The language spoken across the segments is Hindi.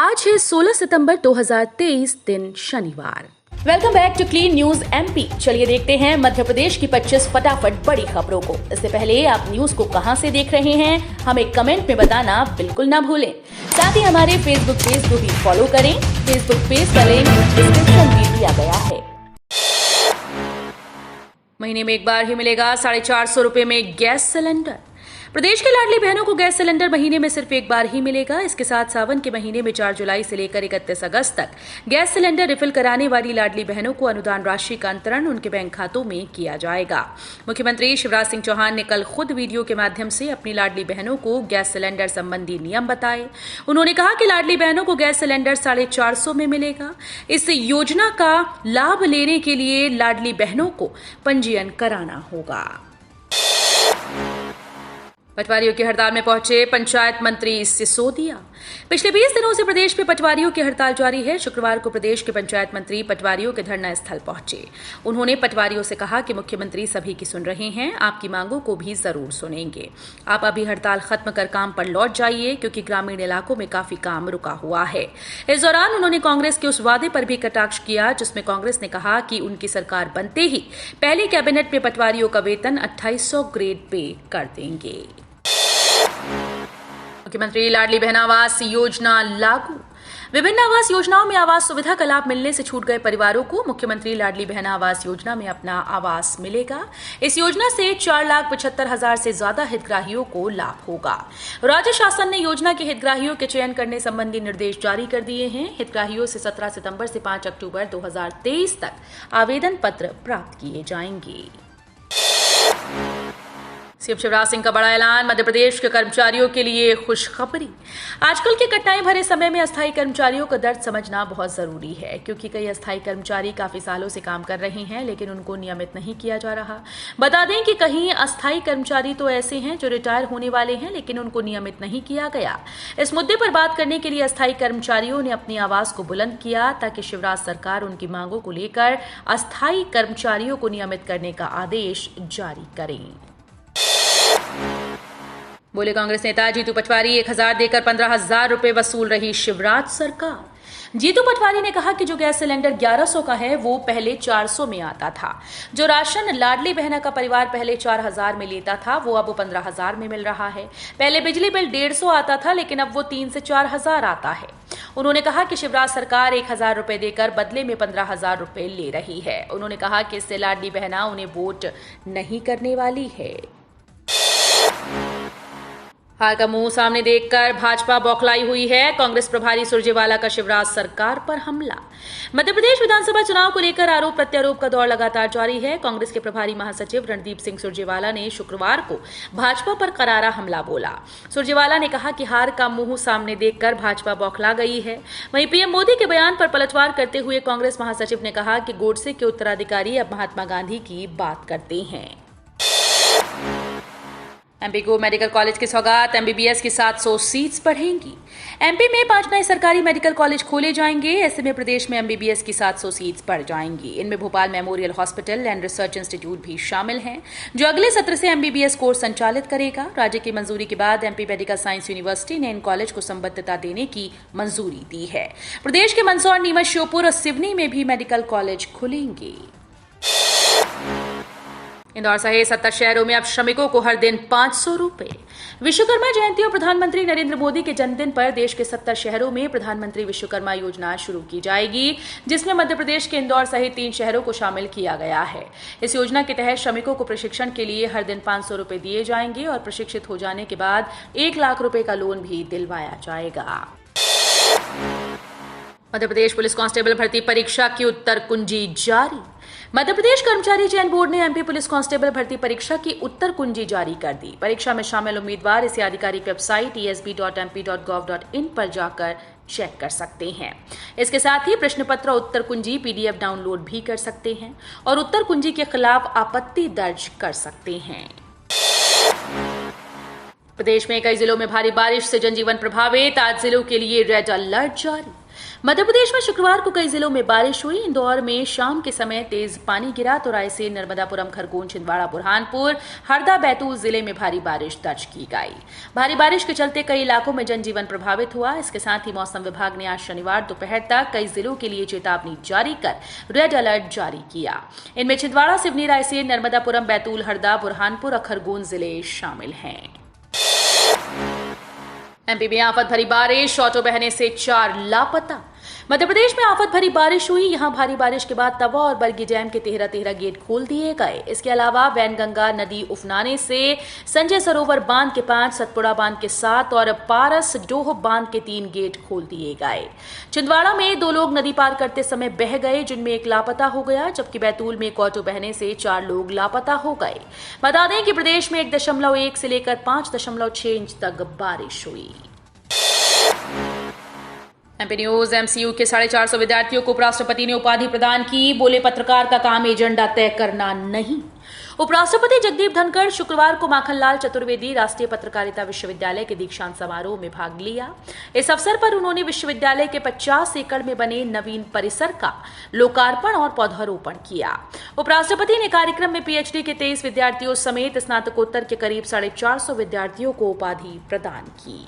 आज है 16 सितंबर 2023 दिन शनिवार। Welcome back to clean news MP. चलिए देखते हैं मध्य प्रदेश की 25 फटाफट बड़ी खबरों को। इससे पहले आप न्यूज को कहां से देख रहे हैं हमें कमेंट में बताना बिल्कुल ना भूलें। साथ ही हमारे फेसबुक पेज को भी फॉलो करें। फेसबुक पेज का लिंक डिस्क्रिप्शन में दिया गया है। महीने में एक बार ही मिलेगा 450 रुपए में गैस सिलेंडर। प्रदेश की लाडली बहनों को गैस सिलेंडर महीने में सिर्फ एक बार ही मिलेगा। इसके साथ सावन के महीने में 4 जुलाई से लेकर 31 अगस्त तक गैस सिलेंडर रिफिल कराने वाली लाडली बहनों को अनुदान राशि का अंतरण उनके बैंक खातों में किया जाएगा। मुख्यमंत्री शिवराज सिंह चौहान ने कल खुद वीडियो के माध्यम से अपनी लाडली बहनों को गैस सिलेंडर संबंधी नियम बताए। उन्होंने कहा कि लाडली बहनों को गैस सिलेंडर 450 में मिलेगा। इस योजना का लाभ लेने के लिए लाडली बहनों को पंजीयन कराना होगा। पटवारियों की हड़ताल में पहुंचे पंचायत मंत्री सिसोदिया। पिछले 20 दिनों से प्रदेश में पटवारियों की हड़ताल जारी है। शुक्रवार को प्रदेश के पंचायत मंत्री पटवारियों के धरना स्थल पहुंचे। उन्होंने पटवारियों से कहा कि मुख्यमंत्री सभी की सुन रहे हैं, आपकी मांगों को भी जरूर सुनेंगे। आप अभी हड़ताल खत्म कर काम पर लौट जाइए, क्योंकि ग्रामीण इलाकों में काफी काम रुका हुआ है। इस दौरान उन्होंने कांग्रेस के उस वादे पर भी कटाक्ष किया जिसमें कांग्रेस ने कहा कि उनकी सरकार बनते ही पहली कैबिनेट में पटवारियों का वेतन 2800 ग्रेड पे कर देंगे। मुख्यमंत्री लाडली बहन आवास योजना लागू। विभिन्न आवास योजनाओं में आवास सुविधा का लाभ मिलने से छूट गए परिवारों को मुख्यमंत्री लाडली बहन आवास योजना में अपना आवास मिलेगा। इस योजना से 4,75,000 से ज्यादा हितग्राहियों को लाभ होगा। राज्य शासन ने योजना के हितग्राहियों के चयन करने संबंधी निर्देश जारी कर दिए हैं। हितग्राहियों से 17 सितंबर से 5 अक्टूबर 2023 तक आवेदन पत्र प्राप्त किए जाएंगे। सीएम शिवराज सिंह का बड़ा ऐलान। मध्य प्रदेश के कर्मचारियों के लिए खुशखबरी। आजकल के कठिनाई भरे समय में अस्थायी कर्मचारियों का दर्द समझना बहुत जरूरी है, क्योंकि कई अस्थायी कर्मचारी काफी सालों से काम कर रहे हैं लेकिन उनको नियमित नहीं किया जा रहा। बता दें कि कहीं अस्थायी कर्मचारी तो ऐसे हैं जो रिटायर होने वाले हैं लेकिन उनको नियमित नहीं किया गया। इस मुद्दे पर बात करने के लिए अस्थायी कर्मचारियों ने अपनी आवाज को बुलंद किया ताकि शिवराज सरकार उनकी मांगों को लेकर अस्थायी कर्मचारियों को नियमित करने का आदेश जारी करें। बोले कांग्रेस नेता जीतू पटवारी, 1000 देकर 15,000 रुपए वसूल रही शिवराज सरकार। जीतू पटवारी ने कहा कि जो गैस सिलेंडर 1100 का है वो पहले 400 में आता था। जो राशन लाडली बहना का परिवार पहले 4,000 में लेता था वो अब 15,000 में मिल रहा है। पहले बिजली बिल 150 आता था लेकिन अब वो 3 से 4,000 आता है। उन्होंने कहा कि शिवराज सरकार 1,000 रुपए देकर बदले में 15,000 रुपए ले रही है। उन्होंने कहा कि इससे लाडली बहना उन्हें वोट नहीं करने वाली है। हार का मुंह सामने देखकर भाजपा बौखलाई हुई है। कांग्रेस प्रभारी सुरजेवाला का शिवराज सरकार पर हमला। मध्य प्रदेश विधानसभा चुनाव को लेकर आरोप प्रत्यारोप का दौर लगातार जारी है। कांग्रेस के प्रभारी महासचिव रणदीप सिंह सुरजेवाला ने शुक्रवार को भाजपा पर करारा हमला बोला। सुरजेवाला ने कहा कि हार का मुंह सामने देखकर भाजपा बौखला गई है। वहीं पीएम मोदी के बयान पर पलटवार करते हुए कांग्रेस महासचिव ने कहा कि गोडसे के उत्तराधिकारी अब महात्मा गांधी की बात करते हैं। एमपी को मेडिकल कॉलेज की सौगात। एमबीबीएस की 700 सीट्स बढ़ेंगी। एमपी में 5 नए सरकारी मेडिकल कॉलेज खोले जाएंगे। ऐसे में प्रदेश में एमबीबीएस की 700 सीट्स बढ़ जाएंगी। इनमें Bhopal memorial hospital and research institute भी शामिल हैं, जो अगले सत्र से एमबीबीएस कोर्स संचालित करेगा। राज्य की मंजूरी के बाद एमपी मेडिकल साइंस यूनिवर्सिटी ने इन कॉलेज को संबद्धता देने की मंजूरी दी है। प्रदेश के मंदसौर, नीमच, श्योपुर और सिवनी में भी मेडिकल कॉलेज खुलेंगे। इंदौर सहित 70 शहरों में अब श्रमिकों को हर दिन 500 रुपए। विश्वकर्मा जयंती और प्रधानमंत्री नरेंद्र मोदी के जन्मदिन पर देश के 70 शहरों में प्रधानमंत्री विश्वकर्मा योजना शुरू की जाएगी, जिसमें मध्य प्रदेश के इंदौर सहित 3 शहरों को शामिल किया गया है। इस योजना के तहत श्रमिकों को प्रशिक्षण के लिए हर दिन 500 रुपए दिए जाएंगे और प्रशिक्षित हो जाने के बाद 1 लाख रुपए का लोन भी दिलवाया जाएगा। मध्य प्रदेश पुलिस कांस्टेबल भर्ती परीक्षा की उत्तर कुंजी जारी। मध्य प्रदेश कर्मचारी चयन बोर्ड ने एमपी पुलिस कांस्टेबल भर्ती परीक्षा की उत्तर कुंजी जारी कर दी। परीक्षा में शामिल उम्मीदवार इसे आधिकारिक वेबसाइट esb.mp.gov.in पर जाकर चेक कर सकते हैं। इसके साथ ही प्रश्न पत्र और उत्तर कुंजी पीडीएफ डाउनलोड भी कर सकते हैं और उत्तर कुंजी के खिलाफ आपत्ति दर्ज कर सकते हैं। प्रदेश में कई जिलों में भारी बारिश से जनजीवन प्रभावित। आज जिलों के लिए रेड अलर्ट जारी। मध्य प्रदेश में शुक्रवार को कई जिलों में बारिश हुई। इंदौर में शाम के समय तेज पानी गिरा तो रायसेन, नर्मदापुरम, खरगोन, छिंदवाड़ा, बुरहानपुर, हरदा, बैतूल जिले में भारी बारिश दर्ज की गई। भारी बारिश के चलते कई इलाकों में जनजीवन प्रभावित हुआ। इसके साथ ही मौसम विभाग ने आज शनिवार दोपहर तक कई जिलों के लिए चेतावनी जारी कर रेड अलर्ट जारी किया। इनमें छिंदवाड़ा, सिवनी, रायसेन, नर्मदापुरम, बैतूल, हरदा, बुरहानपुर और खरगोन जिले शामिल हैं। एमपी में आफत भरी बारिश, ऑटो बहने से 4 लापता। मध्य प्रदेश में आफत भरी बारिश हुई। यहां भारी बारिश के बाद तवा और बरगी डैम के 13 गेट खोल दिए गए। इसके अलावा वैनगंगा नदी उफनाने से संजय सरोवर बांध के 5, सतपुड़ा बांध के 7 और पारस डोह बांध के 3 गेट खोल दिए गए। छिंदवाड़ा में 2 लोग नदी पार करते समय बह गए, जिनमें 1 लापता हो गया, जबकि बैतूल में एक ऑटो बहने से 4 लोग लापता हो गए। बता दें कि प्रदेश में 1.1 से लेकर 5.6 इंच तक बारिश हुई। एमपी न्यूज एमसीयू के 450 विद्यार्थियों को उपराष्ट्रपति ने उपाधि प्रदान की। बोले, पत्रकार का काम एजेंडा तय करना नहीं। उपराष्ट्रपति जगदीप धनखड़ शुक्रवार को माखनलाल चतुर्वेदी राष्ट्रीय पत्रकारिता विश्वविद्यालय के दीक्षांत समारोह में भाग लिया। इस अवसर पर उन्होंने विश्वविद्यालय के 50 एकड़ में बने नवीन परिसर का लोकार्पण और पौधारोपण किया। उपराष्ट्रपति ने कार्यक्रम में पीएचडी के 23 विद्यार्थियों समेत स्नातकोत्तर के करीब 450 विद्यार्थियों को उपाधि प्रदान की।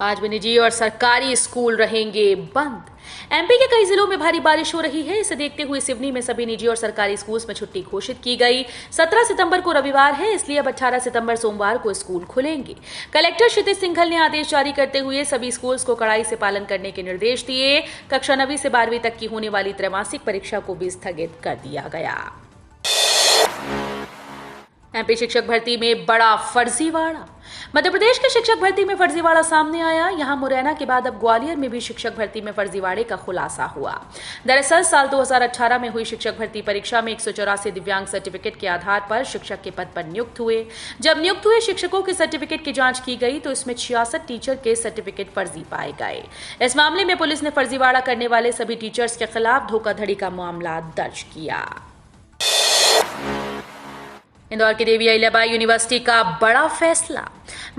आज भी निजी और सरकारी स्कूल रहेंगे बंद। एमपी के कई जिलों में भारी बारिश हो रही है। इसे देखते हुए सिवनी में सभी निजी और सरकारी स्कूल्स में छुट्टी घोषित की गई। 17 सितंबर को रविवार है, इसलिए अब 18 सितंबर सोमवार को स्कूल खुलेंगे। कलेक्टर क्षितिज सिंघल ने आदेश जारी करते हुए सभी स्कूल्स को कड़ाई से पालन करने के निर्देश दिए। कक्षा 9वीं से 12वीं तक की होने वाली त्रैमासिक परीक्षा को भी स्थगित कर दिया गया। एमपी शिक्षक भर्ती में बड़ा फर्जीवाड़ा। मध्य प्रदेश के शिक्षक भर्ती में फर्जीवाड़ा सामने आया। यहां मुरैना के बाद अब ग्वालियर में भी शिक्षक भर्ती में फर्जीवाड़े का खुलासा हुआ। दरअसल साल 2018 में हुई शिक्षक भर्ती परीक्षा में 184 दिव्यांग सर्टिफिकेट के आधार पर शिक्षक के पद पर नियुक्त हुए। जब नियुक्त हुए शिक्षकों के सर्टिफिकेट की जांच की गई तो इसमें 66 टीचर के सर्टिफिकेट फर्जी पाए गए। इस मामले में पुलिस ने फर्जीवाड़ा करने वाले सभी टीचर्स के खिलाफ धोखाधड़ी का मामला दर्ज किया। इंदौर की देवी अहिल्याबाई यूनिवर्सिटी का बड़ा फैसला।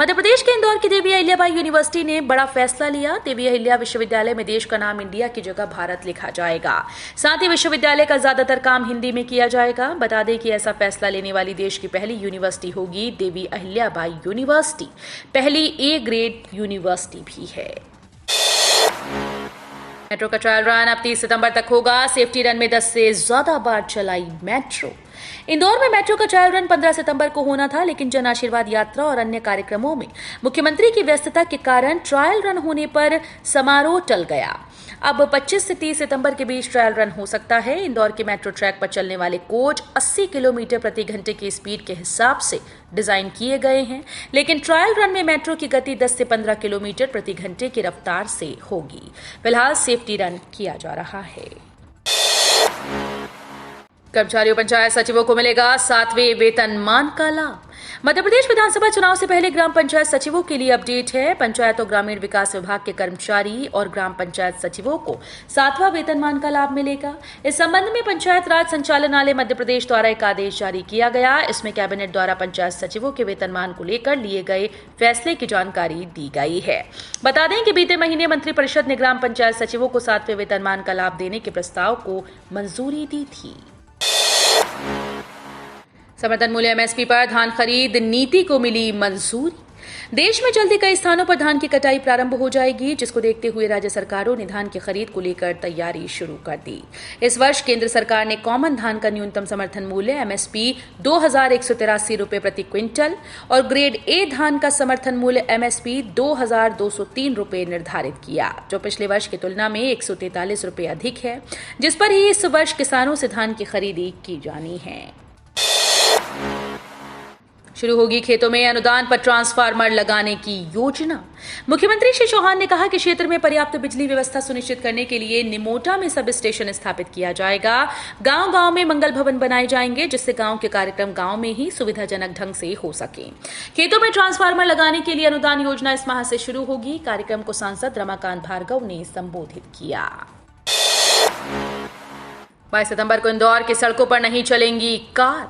मध्य प्रदेश के इंदौर की देवी अहिल्याबाई यूनिवर्सिटी ने बड़ा फैसला लिया। देवी अहिल्या विश्वविद्यालय में देश का नाम इंडिया की जगह भारत लिखा जाएगा। साथ ही विश्वविद्यालय का ज्यादातर काम हिंदी में किया जाएगा। बता दें कि ऐसा फैसला लेने वाली देश की पहली यूनिवर्सिटी होगी देवी अहिल्याबाई यूनिवर्सिटी। पहली ए ग्रेड यूनिवर्सिटी भी है। मेट्रो का ट्रायल रन अब 30 सितंबर तक होगा। सेफ्टी रन में 10 से ज्यादा बार चलाई मेट्रो। इंदौर में मेट्रो का ट्रायल रन 15 सितंबर को होना था, लेकिन जन आशीर्वाद यात्रा और अन्य कार्यक्रमों में मुख्यमंत्री की व्यस्तता के कारण ट्रायल रन होने पर समारोह टल गया। अब 25 से 30 सितंबर के बीच ट्रायल रन हो सकता है। इंदौर के मेट्रो ट्रैक पर चलने वाले कोच 80 किलोमीटर प्रति घंटे की स्पीड के हिसाब से डिजाइन किए गए हैं, लेकिन ट्रायल रन में मेट्रो की गति 10 से 15 किलोमीटर प्रति घंटे की रफ्तार से होगी। फिलहाल सेफ्टी रन किया जा रहा है। कर्मचारियों पंचायत सचिवों को मिलेगा 7वें वेतनमान का लाभ। मध्य प्रदेश विधानसभा चुनाव से पहले ग्राम पंचायत सचिवों के लिए अपडेट है। पंचायत और ग्रामीण विकास विभाग के कर्मचारी और ग्राम पंचायत सचिवों को 7वां वेतनमान का लाभ मिलेगा। इस संबंध में पंचायत राज संचालनालय मध्य प्रदेश द्वारा एक आदेश जारी किया गया। इसमें कैबिनेट द्वारा पंचायत सचिवों के वेतनमान को लेकर लिए गए फैसले की जानकारी दी गई है। बता दें कि बीते महीने मंत्रिपरिषद ने ग्राम पंचायत सचिवों को 7वें वेतनमान का लाभ देने के प्रस्ताव को मंजूरी दी थी। समर्थन मूल्य एमएसपी पर धान खरीद नीति को मिली मंजूरी। देश में जल्दी कई स्थानों पर धान की कटाई प्रारंभ हो जाएगी, जिसको देखते हुए राज्य सरकारों ने धान की खरीद को लेकर तैयारी शुरू कर दी। इस वर्ष केंद्र सरकार ने कॉमन धान का न्यूनतम समर्थन मूल्य एमएसपी 2183 रुपए प्रति क्विंटल और ग्रेड ए धान का समर्थन मूल्य एमएसपी 2203 रुपए निर्धारित किया, जो पिछले वर्ष की तुलना में 143 रुपए अधिक है, जिस पर ही इस वर्ष किसानों से धान की खरीदी की जानी है। शुरू होगी खेतों में अनुदान पर ट्रांसफार्मर लगाने की योजना। मुख्यमंत्री श्री चौहान ने कहा कि क्षेत्र में पर्याप्त बिजली व्यवस्था सुनिश्चित करने के लिए निमोटा में सब स्टेशन स्थापित किया जाएगा। गांव-गांव में मंगल भवन बनाए जाएंगे, जिससे गांव के कार्यक्रम गांव में ही सुविधाजनक ढंग से हो सके। खेतों में ट्रांसफार्मर लगाने के लिए अनुदान योजना इस माह से शुरू होगी। कार्यक्रम को सांसद रमाकांत भार्गव ने संबोधित किया। 22 सितंबर को इंदौर की सड़कों पर नहीं चलेंगी कार।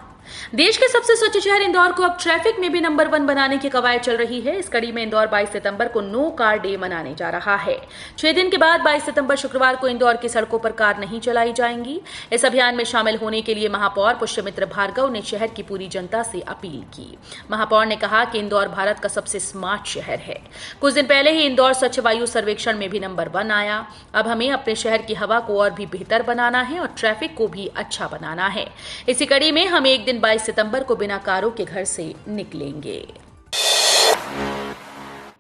देश के सबसे स्वच्छ शहर इंदौर को अब ट्रैफिक में भी नंबर 1 बनाने की कवायद चल रही है। इस कड़ी में इंदौर 22 सितंबर को नो कार डे मनाने जा रहा है। 6 दिन के बाद 22 सितंबर शुक्रवार को इंदौर की सड़कों पर कार नहीं चलाई जाएंगी। इस अभियान में शामिल होने के लिए महापौर पुष्यमित्र भार्गव ने शहर की पूरी जनता से अपील की। महापौर ने कहा कि इंदौर भारत का सबसे स्मार्ट शहर है। कुछ दिन पहले ही इंदौर स्वच्छ वायु सर्वेक्षण में भी नंबर 1 आया। अब हमें अपने शहर की हवा को और भी बेहतर बनाना है और ट्रैफिक को भी अच्छा बनाना है। इसी कड़ी में हम एक दिन 22 सितंबर को बिना कारों के घर से निकलेंगे।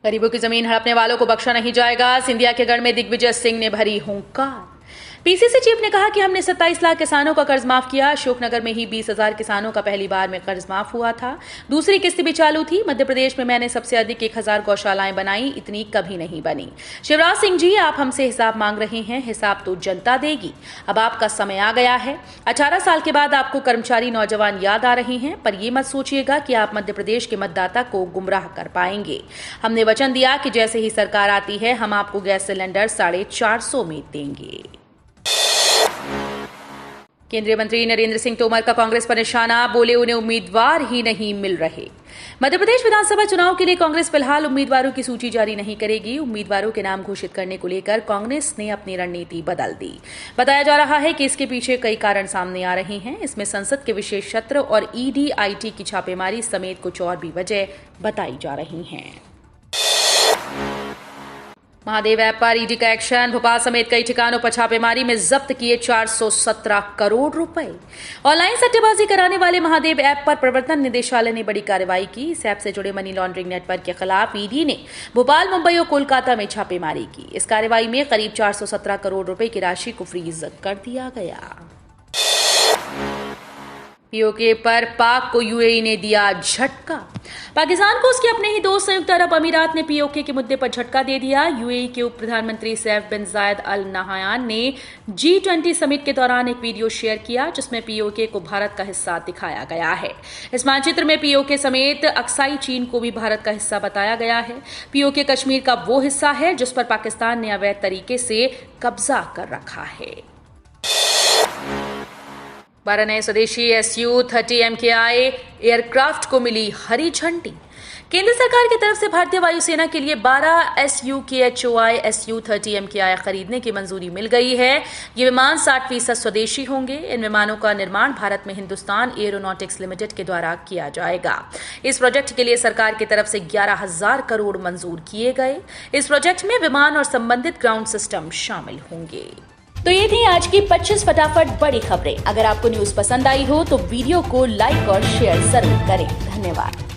गरीबों की जमीन हड़पने वालों को बख्शा नहीं जाएगा। सिंधिया के गढ़ में दिग्विजय सिंह ने भरी हुंकार। पीसीसी चीफ ने कहा कि हमने 27 लाख किसानों का कर्ज माफ किया। अशोकनगर में ही 20,000 किसानों का पहली बार में कर्ज माफ हुआ था। दूसरी किस्त भी चालू थी। मध्य प्रदेश में मैंने सबसे अधिक 1,000 गौशालाएं बनाई, इतनी कभी नहीं बनी। शिवराज सिंह जी, आप हमसे हिसाब मांग रहे हैं, हिसाब तो जनता देगी। अब आपका समय आ गया है। 18 साल के बाद आपको कर्मचारी नौजवान याद आ रहे हैं, पर यह मत सोचिएगा कि आप मध्य प्रदेश के मतदाता को गुमराह कर पाएंगे। हमने वचन दिया कि जैसे ही सरकार आती है हम आपको गैस सिलेंडर 450 में देंगे। केंद्रीय मंत्री नरेंद्र सिंह तोमर का कांग्रेस पर निशाना, बोले उन्हें उम्मीदवार ही नहीं मिल रहे। मध्य प्रदेश विधानसभा चुनाव के लिए कांग्रेस फिलहाल उम्मीदवारों की सूची जारी नहीं करेगी। उम्मीदवारों के नाम घोषित करने को लेकर कांग्रेस ने अपनी रणनीति बदल दी। बताया जा रहा है कि इसके पीछे कई कारण सामने आ रहे हैं। इसमें संसद के विशेष सत्र और ईडी आईटी की छापेमारी समेत कुछ और भी वजह बताई जा रही हैं। महादेव ऐप पर ईडी का एक्शन। भोपाल समेत कई ठिकानों पर छापेमारी में जब्त किए 417 करोड़ रुपए। ऑनलाइन सट्टेबाजी कराने वाले महादेव ऐप पर प्रवर्तन निदेशालय ने बड़ी कार्रवाई की। इस ऐप से जुड़े मनी लॉन्ड्रिंग नेटवर्क के खिलाफ ईडी ने भोपाल, मुंबई और कोलकाता में छापेमारी की। इस कार्रवाई में करीब 417 करोड़ रुपए की राशि को फ्रीज कर दिया गया। पीओके पर पाक को यूएई ने दिया झटका। पाकिस्तान को उसके अपने ही दोस्त संयुक्त अरब अमीरात ने पीओके के मुद्दे पर झटका दे दिया। यूएई के उप प्रधानमंत्री सैफ बिन जायद अल नहयान ने G20 समिट के दौरान एक वीडियो शेयर किया जिसमें पीओके को भारत का हिस्सा दिखाया गया है। इस मानचित्र में पीओके समेत अक्साई चीन को भी भारत का हिस्सा बताया गया है। पीओके कश्मीर का वो हिस्सा है जिस पर पाकिस्तान ने अवैध तरीके से कब्जा कर रखा है। 12 नए स्वदेशी Su-30 MKI एयरक्राफ्ट को मिली हरी झंडी। केंद्र सरकार की तरफ से भारतीय वायुसेना के लिए 12 Su-KHOI Su-30 MKI खरीदने की मंजूरी मिल गई है। ये विमान 60% स्वदेशी होंगे। इन विमानों का निर्माण भारत में हिंदुस्तान एरोनॉटिक्स लिमिटेड के द्वारा किया जाएगा। इस प्रोजेक्ट के लिए सरकार की तरफ से 11,000 करोड़ मंजूर किए गए। इस प्रोजेक्ट में विमान और संबंधित ग्राउंड सिस्टम शामिल होंगे। तो ये थी आज की 25 फटाफट बड़ी खबरें। अगर आपको न्यूज पसंद आई हो तो वीडियो को लाइक और शेयर जरूर करें। धन्यवाद।